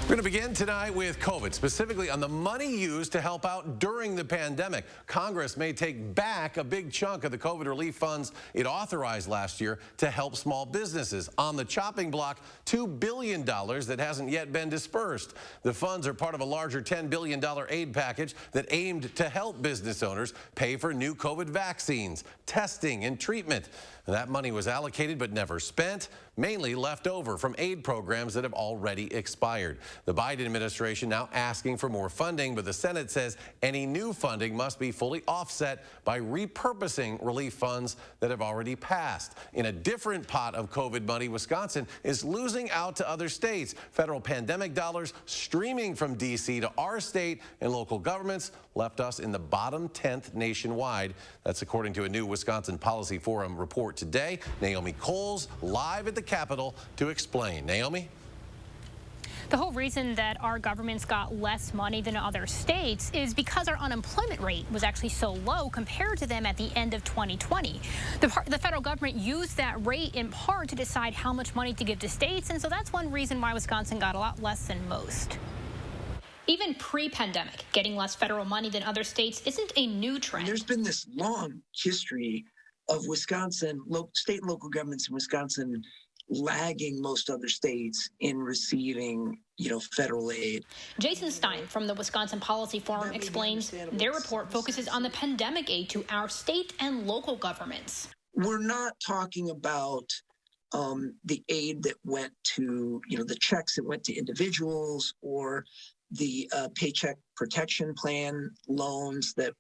We're going to begin tonight with COVID, specifically on the money used to help out during the pandemic. Congress may take back a big chunk of the COVID relief funds it authorized last year to help small businesses. On the chopping block, $2 billion that hasn't yet been dispersed. The funds are part of a larger $10 billion aid package that aimed to help business owners pay for new COVID vaccines, testing, and treatment. That money was allocated but never spent, mainly left over from aid programs that have already expired. The Biden administration now asking for more funding, but the Senate says any new funding must be fully offset by repurposing relief funds that have already passed. In a different pot of COVID money, Wisconsin is losing out to other states. Federal pandemic dollars streaming from D.C. to our state and local governments left us in the bottom 10th nationwide. That's according to a new Wisconsin Policy Forum report today. Naomi Coles live at the Capitol to explain. Naomi? The whole reason that our government's got less money than other states is because our unemployment rate was actually so low compared to them at the end of 2020. The federal government used that rate in part to decide how much money to give to states, and so that's one reason why Wisconsin got a lot less than most. Even pre-pandemic, getting less federal money than other states isn't a new trend. There's been this long history of Wisconsin, state and local governments in Wisconsin lagging most other states in receiving, federal aid. Jason Stein from the Wisconsin Policy Forum explains their report focuses on the pandemic aid to our state and local governments. We're not talking about the aid that went to, the checks that went to individuals or the Paycheck Protection Plan loans that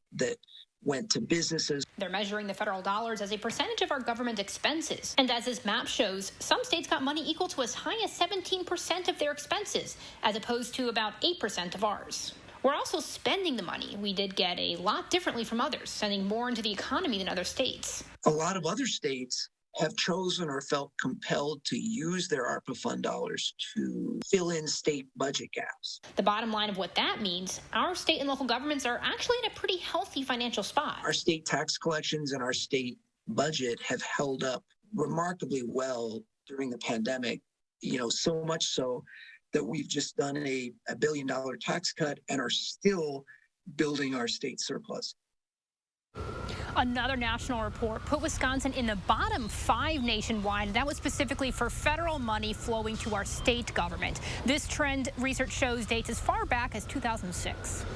went to businesses. They're measuring the federal dollars as a percentage of our government expenses. And as this map shows, some states got money equal to as high as 17% of their expenses, as opposed to about 8% of ours. We're also spending the money. We did get a lot differently from others, sending more into the economy than other states. A lot of other states have chosen or felt compelled to use their ARPA fund dollars to fill in state budget gaps. The bottom line of what that means, our state and local governments are actually in a pretty healthy financial spot. Our state tax collections and our state budget have held up remarkably well during the pandemic, so much so that we've just done a $1 billion tax cut and are still building our state surplus. Another national report put Wisconsin in the bottom 5 nationwide, and that was specifically for federal money flowing to our state government. This trend, research shows, dates as far back as 2006.